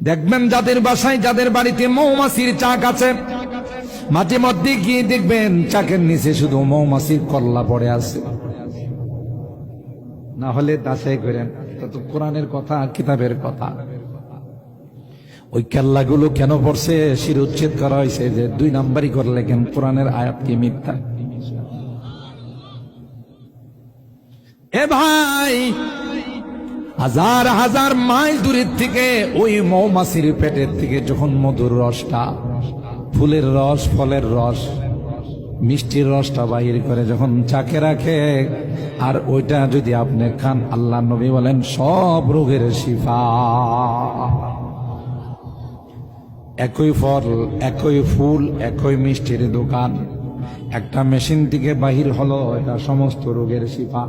দেখবেন যাদের বাসায়, যাদের বাড়িতে মৌমাছির চাক আছে, মাঝে মধ্যে গিয়ে দেখবেন চাকের নিচে শুধু মৌমাছির কল্লা পড়ে আছে। না হলে যাচাই করেন, এটা তো কোরআনের কথা, কিতাবের কথা। ওই কেল্লাগুলো কেন পড়ছে শিরোচ্ছেদ করা হয়েছে যে 2 নাম্বারই করলে কেন কোরআনের আয়াত কি মিথ্যা। এ ভাই, হাজার হাজার মাইল দূরের থেকে ওই মৌমাছির পেটের থেকে যখন মধুর রসটা, ফুলের রস, ফলের রস, মিষ্টির রসটা বাহির করে যখন চাকে রাখে, আর ওইটা যদি আপনি খান, আল্লাহ নবী বলেন সব রোগের শিফা। একই ফল, একই ফুল, একই মিষ্টির দোকান, একটা মেশিন থেকে বাহির হলো, এটা সমস্ত রোগের শিফা।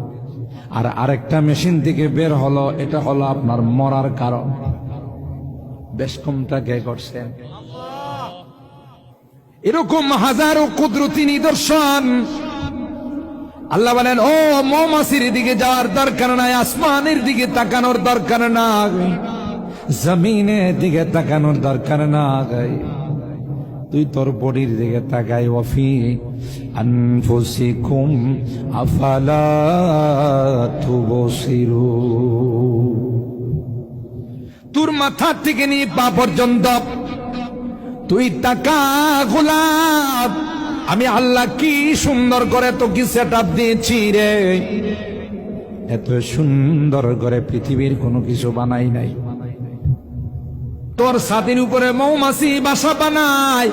আর আরেকটা মেশিন থেকে বের হলো, এটা হলো আপনার মরার কারণ। বেশ কমটা কে করছেন? এরকম হাজারো কুদরতি নিদর্শন। আল্লাহ বলেন, ও মৌমাছির দিকে যাওয়ার দরকার নাই, আসমানের দিকে তাকানোর দরকার নাই, জমিনের দিকে তাকানোর দরকার নাই, তুই তোর বডির দিকে তাকাই। ওয়াফি আনফুসিকুম আফালা তুবসিরুন। তোর মাথা থেকে নিয়ে পা পর্যন্ত তুই তাকা গোলাপ, আমি আল্লাহ কি সুন্দর করে তোকে সেটআপ দিয়েছি রে। এত সুন্দর করে পৃথিবীর কোনো কিছু বানাই নাই। তোর ছাদের উপরে মৌমাছি বাসা বানায়,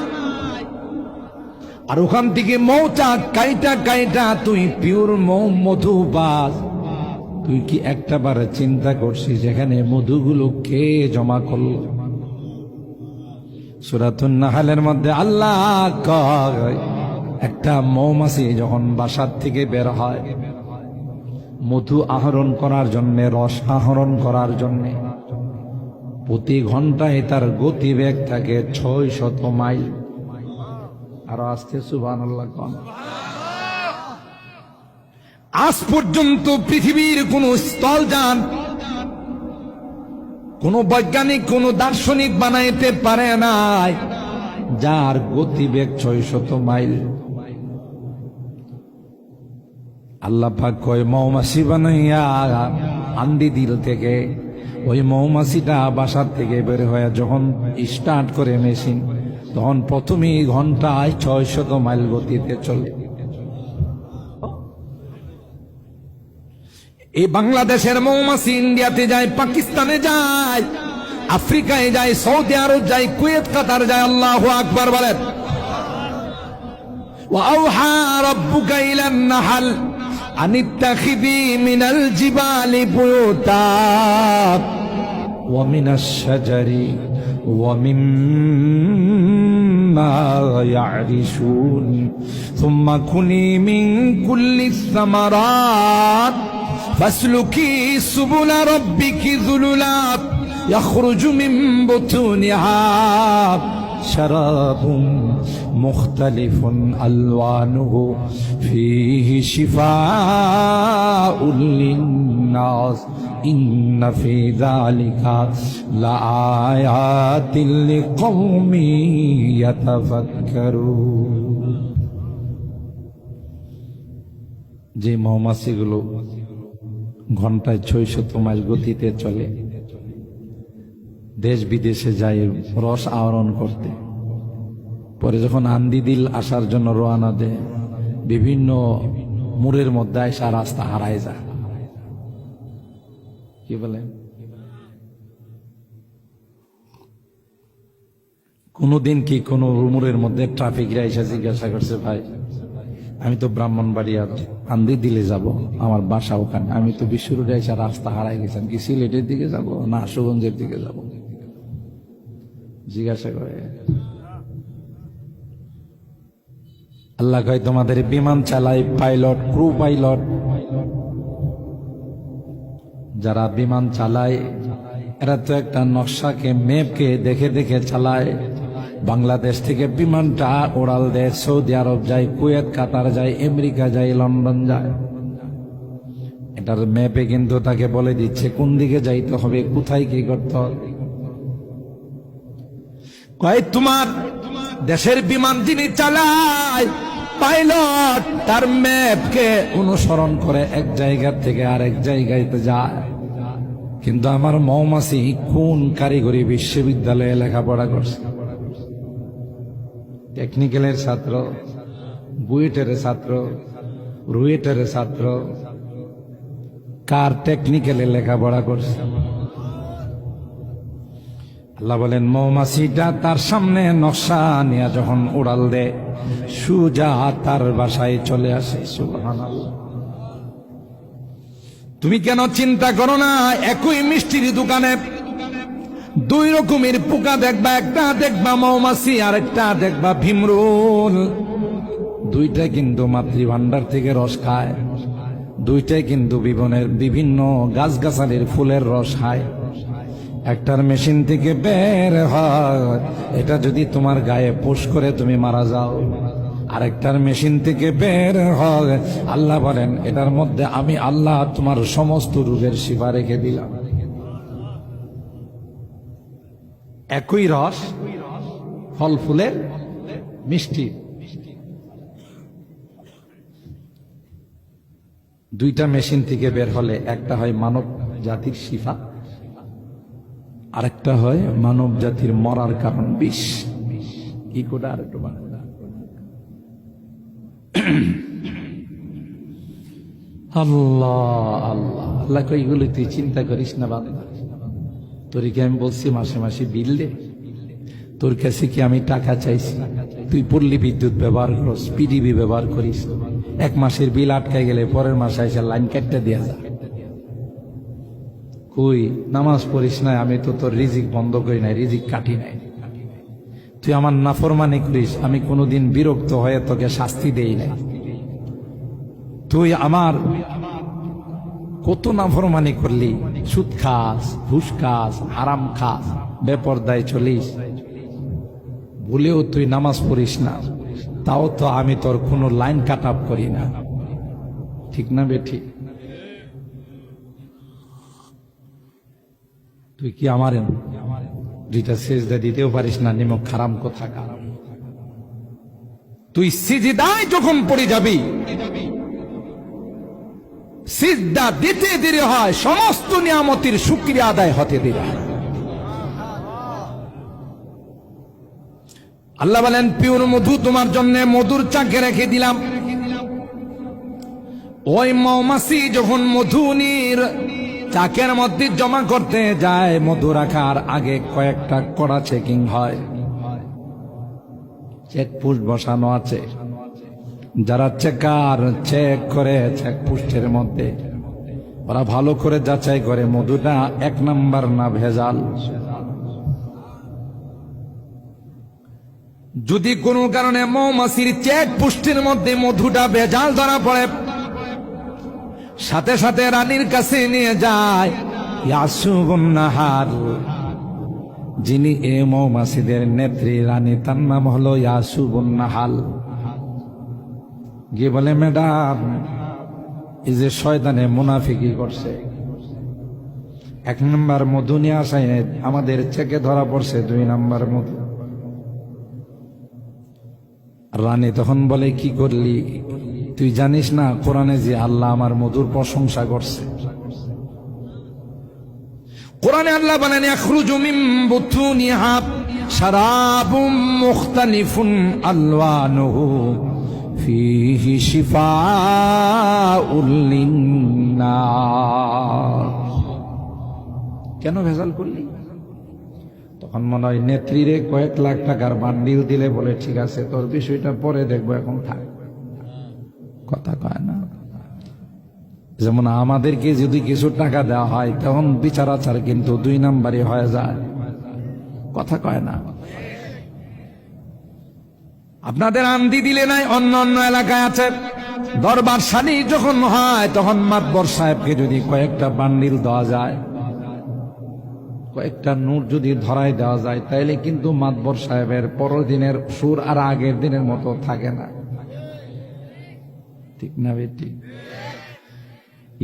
আর ওখান থেকে মৌচাক কাইটা কাইটা তুই পিওর মধু পাস। তুই কি একটাবার চিন্তা করছিস যেখানে মধুগুলো কে জমা করলো? সূরাতুন নাহলের মধ্যে আল্লাহ কয়, একটা মৌমাছি যখন বাসার থেকে বের হয় মধু আহরণ করার জন্য, রস আহরণ করার জন্য, প্রতি ঘন্টায় তার গতিবেগ থাকে 600 মাইল। আরো আসতে সুবহানাল্লাহ কোন। আজ পর্যন্ত পৃথিবীর কোন স্থলযান, কোন বৈজ্ঞানিক, কোন দার্শনিক বানাইতে পারে নাই যার গতিবেগ 600 মাইল। আল্লাহ পাক কয় মৌমাছি বানাইয়া আন্দি দিল থেকে, ওই মৌমাছিটা বাসার থেকে বের হয়ে যখন স্টার্ট করে মেশিন, তখন প্রথমেই ঘন্টায় 600 মাইল গতিতে চলে। এই বাংলাদেশের মৌমাছি ইন্ডিয়াতে যায়, পাকিস্তানে যায়, আফ্রিকায় যায়, সৌদি আরব যায়, কুয়েত, কাতার যায়। আল্লাহু আকবার বলেন। ওয়াআউহা রাব্বুকা ইলান নাহল আনিত্তাখিযী মিনাল জিবালি বুয়ুতা ওয়া মিনাশ শাজারি ওয়া মিম্মা ইয়ারিশুন সুম্মা কুনি মিন কুল্লিস সামারাত ফাসলুকি সুবুলা রাব্বিকি যুলুলাত ইয়াখরুজু মিন বুতুনিহা শারাবুন মুখতালিফুন আলওয়ানুহু ফীহি শিফাউল লিন্নাস ইন্না ফী যালিকা লাআয়াতিল লিকওমিন ইয়াতাফাক্কারুন। যে মৌমাছিগুলো ঘন্টায় 600 মাইল গতিতে চলে, দেশ বিদেশে যায় রস আহরণ করতে, পরে যখন আন্দি দিল আসার জন্য রওনা দেয়, বিভিন্ন মোড়ের মধ্যে আসা রাস্তা হারায় যায়। কি বলেন? কোনদিন কি কোন মোড়ের মধ্যে ট্রাফিকরা এসে জিজ্ঞাসা করছে, ভাই আমি তো ব্রাহ্মণবাড়িয়ার আন্দি দিলে যাব, আমার বাসা ওখানে, আমি তো বিশ্ব রোডে এসে রাস্তা হারাই গেছেন, কি সিলেটের দিকে যাব না আশুগঞ্জের দিকে যাব? জিজ্ঞাসা করে। আল্লাহ কয় তোমাদের বিমান চালায় পাইলট, ক্রু পাইলট, যারা বিমান চালায় এরা তো একটা নকশাকে, ম্যাপকে দেখে দেখে চালায়। বাংলাদেশ থেকে বিমানটা ওড়াল দেয়, সৌদি আরব যায়, কুয়েত, কাতার যায়, আমেরিকা যায়, লন্ডন যায়। এটার ম্যাপে কিন্তু তাকে বলে দিচ্ছে কোন দিকে যাইতে হবে, কোথায় কি করতে হবে। কয় তোমার দেশের বিমান যিনি চালায় পাইলট তার ম্যাপকে অনুসরণ করে এক জায়গা থেকে আরেক জায়গায় যায়, কিন্তু আমার মৌমাছি কোন কারিগরি বিশ্ববিদ্যালয়ে লেখাপড়া করছে? টেকনিক্যালের ছাত্র, বুয়েটের ছাত্র, রুয়েটের ছাত্র, কার টেকনিক্যালে লেখাপড়া করছে? আল্লাহ বলেন মৌমাছিটা তার সামনে নকশা নিয়ে যখন উড়াল দেয় সুজা তার বাসায় চলে আসে। সুবহানাল্লাহ। তুমি কেন চিন্তা করো না, একই মিষ্টির দোকানে দুই রকমের পোকা দেখবা, একটা দেখবা মৌমাছি আর একটা দেখবা ভীমরুল। দুইটা কিন্তু মাতৃভান্ডার থেকে রস খায়, দুইটাই কিন্তু বিভিন্ন গাছগাছালির ফুলের রস খায়। একটার মেশিন থেকে বের হয়, এটা যদি তোমার গায়ে পুশ করে তুমি মারা যাও, আরেকটার মেশিন থেকে বের হয়, আল্লাহ বলেন এটার মধ্যে আমি আল্লাহ তোমার সমস্ত রোগের শিফা রেখে দিলাম। একই রস, ফল ফুলের মিষ্টি, দুইটা মেশিন থেকে বের হলে একটা হয় মানব জাতির শিফা, আরেকটা হয় মানব জাতির মরার কারণ বিষ। কি করে আর একটু আল্লাহ আল্লাহ আল্লাহ কইগুলো তুই চিন্তা করিস না বাবা, তোর কি আমি বলছি মাসে মাসে বিল দে? তোর কাছে কি আমি টাকা চাইছি? তুই পল্লী বিদ্যুৎ ব্যবহার করিস, পিডিবি ব্যবহার করিস, এক মাসের বিল আটকায় গেলে পরের মাসে এসে লাইন কাটতে দেওয়া যায়। কই নামাজ পড়িস নাই, আমি তো তোর রিজিক বন্ধ করি নাই, রিজিক কাটি নাই। তুই আমার নাফরমানি করিস, আমি কোনোদিন বিরক্ত হয়ে তোকে শাস্তি দেই নাই। তুই আমার কত নাফরমানি করলি, সুদ খাস, ঘুষ খাস, হারাম খাস, বেপরদায় চলিস, ভুলেও তুই নামাজ পড়িস না, তাও তো আমি তোর কোনো লাইন কাট আপ করি না। ঠিক না বেঠিক? তুই কি আমার দুইটা সেজদা দিতেও পারিস না, নিমক হারাম কোথাকার। তুই সিজদায় যখন পড়ে যাবি, সিজদা দিতে দেরি হয়, সমস্ত নিয়ামতের শুকরিয়া আদায় হতে দেরি হয়। আল্লাহ বলেন পিওর মধু তোমার জন্য মধুর চাকে রেখে দিলাম। ওই মৌমাছি যখন মধু নির চাকের মধ্যে জমা করতে যায়, মধু রাখার আগে কয়েকটা কড়া চেকিং হয়, চেকপোস্ট বসানো আছে। যারা চেকার চেক করে চেকপোস্টের মধ্যে, ওরা ভালো করে যাচাই করে মধুটা এক নাম্বার না ভেজাল। যদি কোনো কারণে মৌমাছির চেকপোস্টের মধ্যে মধুটা ভেজাল ধরা পড়ে, সাথে সাথে রানীর কাছে নিয়ে যায় ইয়াসুবুন নাহার, যিনি এ মৌমাছিদের নেত্রী রানী, তার নাম হলো ইয়াসুবুন নাহাল। গিয়ে বলে ম্যাডাম, এই যে শয়তানে মুনাফিকি করছে, এক নাম্বার মধু নিয়ে আসায় আমাদের চেকে ধরা পড়ছে 2 নাম্বার মধু। রানী তখন বলে কি করলি? তুই জানিস না কোরআনে যে আল্লাহ আমার মধুর প্রশংসা করছে? কোরআনে আল্লাহ বলেন ইয়াখরুজু মিন বুতুনিহা শারাবুম মুখতালিফুন আলওয়ানুহু ফীহি শিফাউল লিন্নাস। কেন ভেজাল করলি? তখন মনে হয় নেত্রীরে কয়েক লাখ টাকার বান্ডিল দিলে বলে ঠিক আছে তোর বিষয়টা পরে দেখবো, এখন থাক। কথা কয় না। যেমন আমাদেরকে যদি কিছু টাকা দেওয়া হয় তখন বিচার আচার কিন্তু 2 নাম্বারই হয়ে যায়। কথা কয় না। আপনাদের আন্দি দিলে নাই, অন্য অন্য এলাকায় আছে, দরবার শাড়ি যখন হয় তখন মাতবর সাহেবকে যদি কয়েকটা বান্ডিল দেওয়া যায়, কয়েকটা নোট যদি ধরাই দেওয়া যায়, তাইলে কিন্তু মাতবর সাহেবের পরের দিনের সুর আর আগের দিনের মতো থাকে না। ঠিক না বেটি?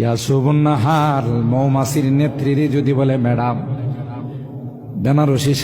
ইয়াসুবুন নাহার মৌমাছির নেত্রীরে যদি বলে ম্যাডাম বেনারসি